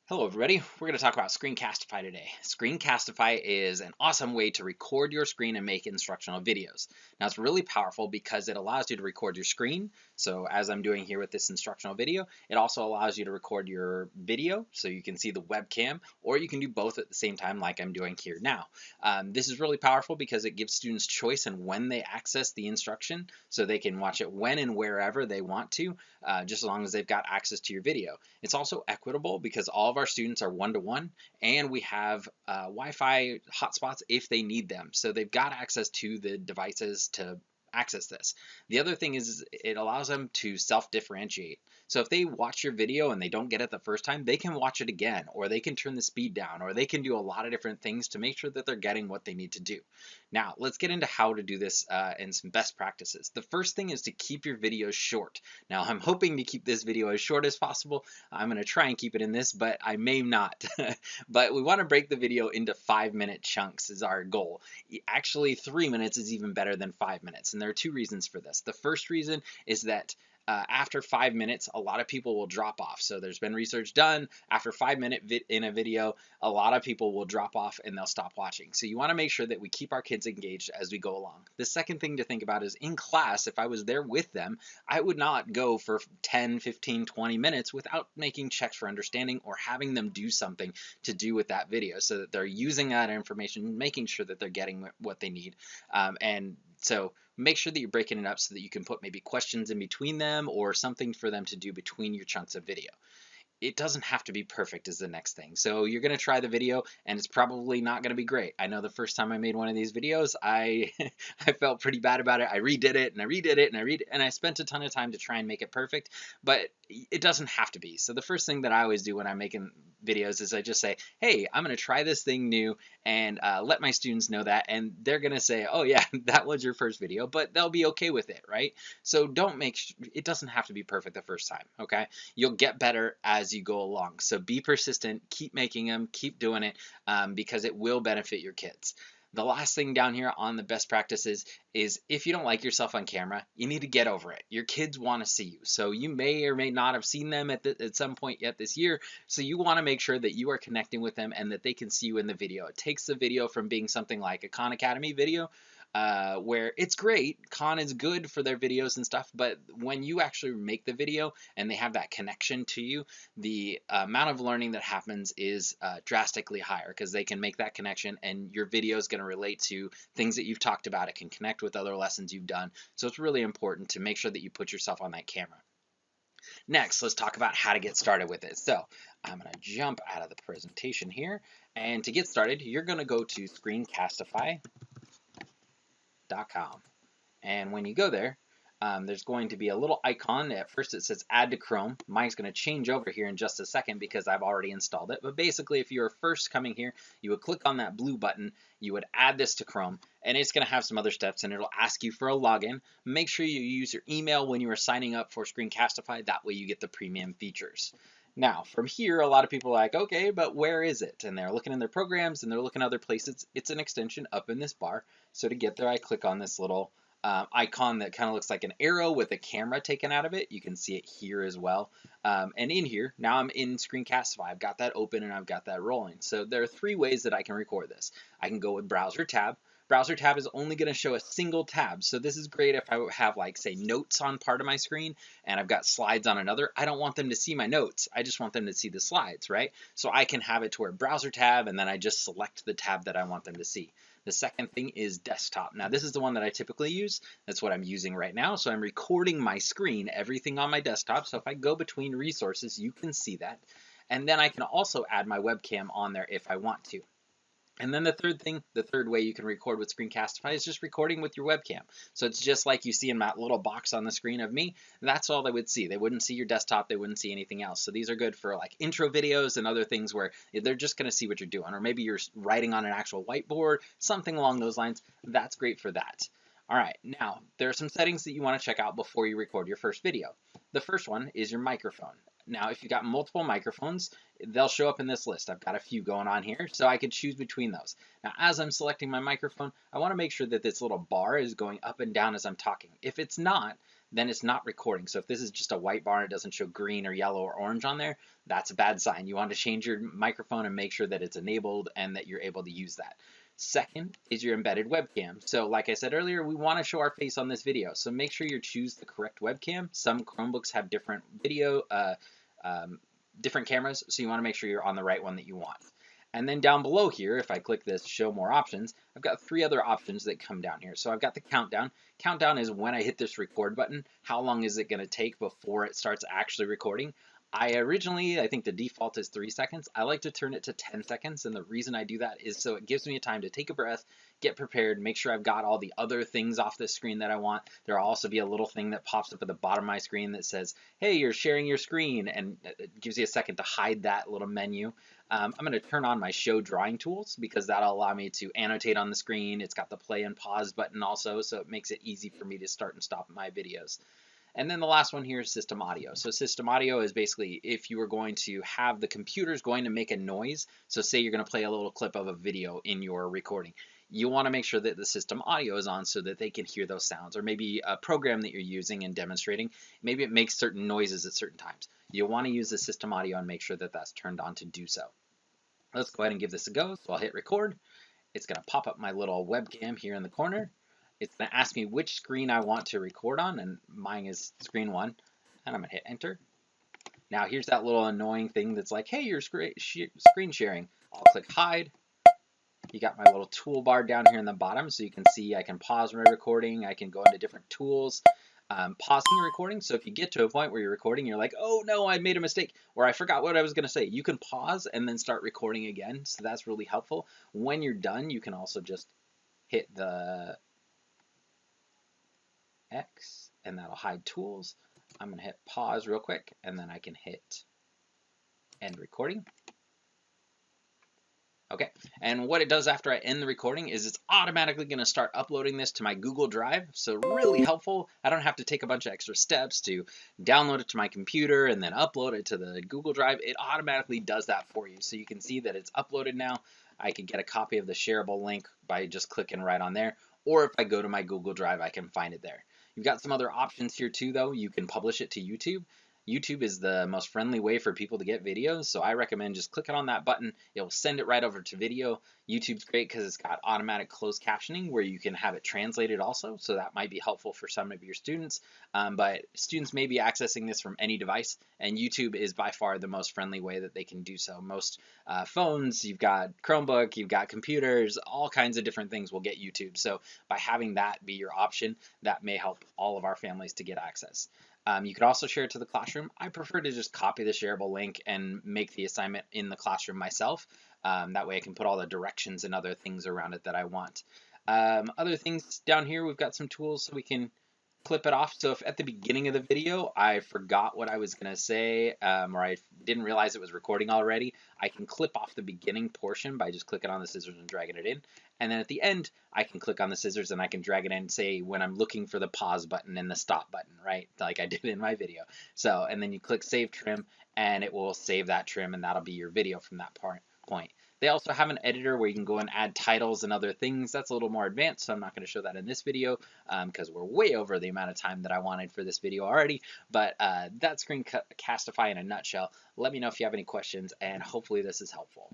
Hello everybody, we're going to talk about Screencastify today. Screencastify is an awesome way to record your screen and make instructional videos. Now it's really powerful because it allows you to record your screen, so as I'm doing here with this instructional video, it also allows you to record your video so you can see the webcam, or you can do both at the same time like I'm doing here now. This is really powerful because it gives students choice in when they access the instruction, so they can watch it when and wherever they want to, just as long as they've got access to your video. It's also equitable because all of our students are one-to-one, and we have Wi-Fi hotspots if they need them. So they've got access to the devices to access this. The other thing is it allows them to self-differentiate. So if they watch your video and they don't get it the first time, they can watch it again, or they can turn the speed down, or they can do a lot of different things to make sure that they're getting what they need to do. Now, let's get into how to do this and some best practices. The first thing is to keep your videos short. Now, I'm hoping to keep this video as short as possible. I'm going to try and keep it in this, but I may not. But we want to break the video into 5-minute chunks is our goal. Actually, 3 minutes is even better than 5 minutes, and there are two reasons for this. The first reason is that after 5 minutes, a lot of people will drop off. So there's been research done. After 5 minutes in a video, a lot of people will drop off and they'll stop watching. So you want to make sure that we keep our kids engaged as we go along. The second thing to think about is in class, if I was there with them, I would not go for 10, 15, 20 minutes without making checks for understanding or having them do something to do with that video so that they're using that information, making sure that they're getting what they need. And so make sure that you're breaking it up so that you can put maybe questions in between them or something for them to do between your chunks of video. It doesn't have to be perfect is the next thing. So you're going to try the video and it's probably not going to be great. I know the first time I made one of these videos, I I felt pretty bad about it. I redid it and I redid it and and I spent a ton of time to try and make it perfect, but it doesn't have to be. So the first thing that I always do when I'm making videos is I just say, hey, I'm going to try this thing new and let my students know that, and they're going to say, oh yeah, that was your first video, but they'll be okay with it, right? So don't make, it doesn't have to be perfect the first time, okay? You'll get better as you go along. So be persistent, keep making them, keep doing it, because it will benefit your kids. The last thing down here on the best practices is if you don't like yourself on camera, you need to get over it. Your kids want to see you. So you may or may not have seen them at some point yet this year. So you want to make sure that you are connecting with them and that they can see you in the video. It takes the video from being something like a Khan Academy video where it's great. Khan is good for their videos and stuff, but when you actually make the video and they have that connection to you, the amount of learning that happens is drastically higher because they can make that connection and your video is going to relate to things that you've talked about. It can connect with other lessons you've done. So it's really important to make sure that you put yourself on that camera. Next, let's talk about how to get started with it. So I'm going to jump out of the presentation here, and to get started, you're going to go to Screencastify.com. And when you go there, there's going to be a little icon. At first it says add to Chrome. Mine's going to change over here in just a second because I've already installed it. But basically, if you were first coming here, you would click on that blue button, you would add this to Chrome, and it's going to have some other steps, and it'll ask you for a login. Make sure you use your email when you are signing up for Screencastify. That way you get the premium features. Now, from here, a lot of people are like, okay, but where is it? And they're looking in their programs and they're looking other places. It's an extension up in this bar. So to get there, I click on this little icon that kind of looks like an arrow with a camera taken out of it. You can see it here as well. And in here, now I'm in Screencastify. I've got that open and I've got that rolling. So there are 3 ways that I can record this. I can go with Browser tab. Browser tab is only going to show a single tab. So this is great if I have, like, say, notes on part of my screen and I've got slides on another. I don't want them to see my notes. I just want them to see the slides, right? So I can have it to where Browser tab, and then I just select the tab that I want them to see. The second thing is desktop. Now this is the one that I typically use. That's what I'm using right now. So I'm recording my screen, everything on my desktop. So if I go between resources, you can see that. And then I can also add my webcam on there if I want to. And then the third way you can record with Screencastify is just recording with your webcam. So it's just like you see in that little box on the screen of me. That's all they would see. They wouldn't see your desktop. They wouldn't see anything else. So these are good for like intro videos and other things where they're just going to see what you're doing. Or maybe you're writing on an actual whiteboard, something along those lines. That's great for that. All right, now there are some settings that you want to check out before you record your first video. The first one is your microphone. Now, if you've got multiple microphones, they'll show up in this list. I've got a few going on here, so I could choose between those. Now, as I'm selecting my microphone, I want to make sure that this little bar is going up and down as I'm talking. If it's not, then it's not recording. So if this is just a white bar and it doesn't show green or yellow or orange on there, that's a bad sign. You want to change your microphone and make sure that it's enabled and that you're able to use that. Second is your embedded webcam. So like I said earlier, we want to show our face on this video. So make sure you choose the correct webcam. Some Chromebooks have different different cameras, so you want to make sure you're on the right one that you want. And then down below here, if I click this show more options, I've got 3 other options that come down here. So I've got the countdown. Countdown is when I hit this record button, how long is it going to take before it starts actually recording. I think the default is 3 seconds. I like to turn it to 10 seconds, and the reason I do that is so it gives me a time to take a breath, get prepared, make sure I've got all the other things off the screen that I want. There'll also be a little thing that pops up at the bottom of my screen that says, hey, you're sharing your screen, and it gives you a second to hide that little menu. I'm going to turn on my show drawing tools because that'll allow me to annotate on the screen. It's got the play and pause button also, so it makes it easy for me to start and stop my videos. And then the last one here is system audio. So system audio is basically if you were going to have the computer's going to make a noise. So say you're going to play a little clip of a video in your recording. You want to make sure that the system audio is on so that they can hear those sounds, or maybe a program that you're using and demonstrating, maybe it makes certain noises at certain times. You'll want to use the system audio and make sure that that's turned on to do so. Let's go ahead and give this a go. So I'll hit record. It's going to pop up my little webcam here in the corner. It's going to ask me which screen I want to record on, and mine is screen 1, and I'm going to hit enter. Now here's that little annoying thing that's like, hey, you're screen sharing. I'll click hide. You got my little toolbar down here in the bottom, so you can see I can pause my recording. I can go into different tools, pausing the recording. So if you get to a point where you're recording, you're like, oh no, I made a mistake, or I forgot what I was going to say. You can pause and then start recording again, so that's really helpful. When you're done, you can also just hit the X, and that'll hide tools. I'm going to hit pause real quick, and then I can hit end recording. Okay, and what it does after I end the recording is it's automatically going to start uploading this to my Google Drive. So really helpful. I don't have to take a bunch of extra steps to download it to my computer and then upload it to the Google Drive. It automatically does that for you. So you can see that it's uploaded now. I can get a copy of the shareable link by just clicking right on there. Or if I go to my Google Drive, I can find it there. You've got some other options here too, though. You can publish it to YouTube. YouTube is the most friendly way for people to get videos, so I recommend just clicking on that button. It will send it right over to video. YouTube's great because it's got automatic closed captioning where you can have it translated also, so that might be helpful for some of your students. But students may be accessing this from any device, and YouTube is by far the most friendly way that they can do so. Most phones, you've got Chromebook, you've got computers, all kinds of different things will get YouTube. So by having that be your option, that may help all of our families to get access. You could also share it to the classroom. I prefer to just copy the shareable link and make the assignment in the classroom myself. That way I can put all the directions and other things around it that I want. Other things down here, we've got some tools so we can clip it off. So if at the beginning of the video I forgot what I was going to say, or I didn't realize it was recording already, I can clip off the beginning portion by just clicking on the scissors and dragging it in. And then at the end, I can click on the scissors and I can drag it in, say when I'm looking for the pause button and the stop button, right? Like I did in my video. So, and then you click save trim and it will save that trim, and that'll be your video from that point. They also have an editor where you can go and add titles and other things. That's a little more advanced, so I'm not going to show that in this video because we're way over the amount of time that I wanted for this video already. But that's Screencastify in a nutshell. Let me know if you have any questions, and hopefully this is helpful.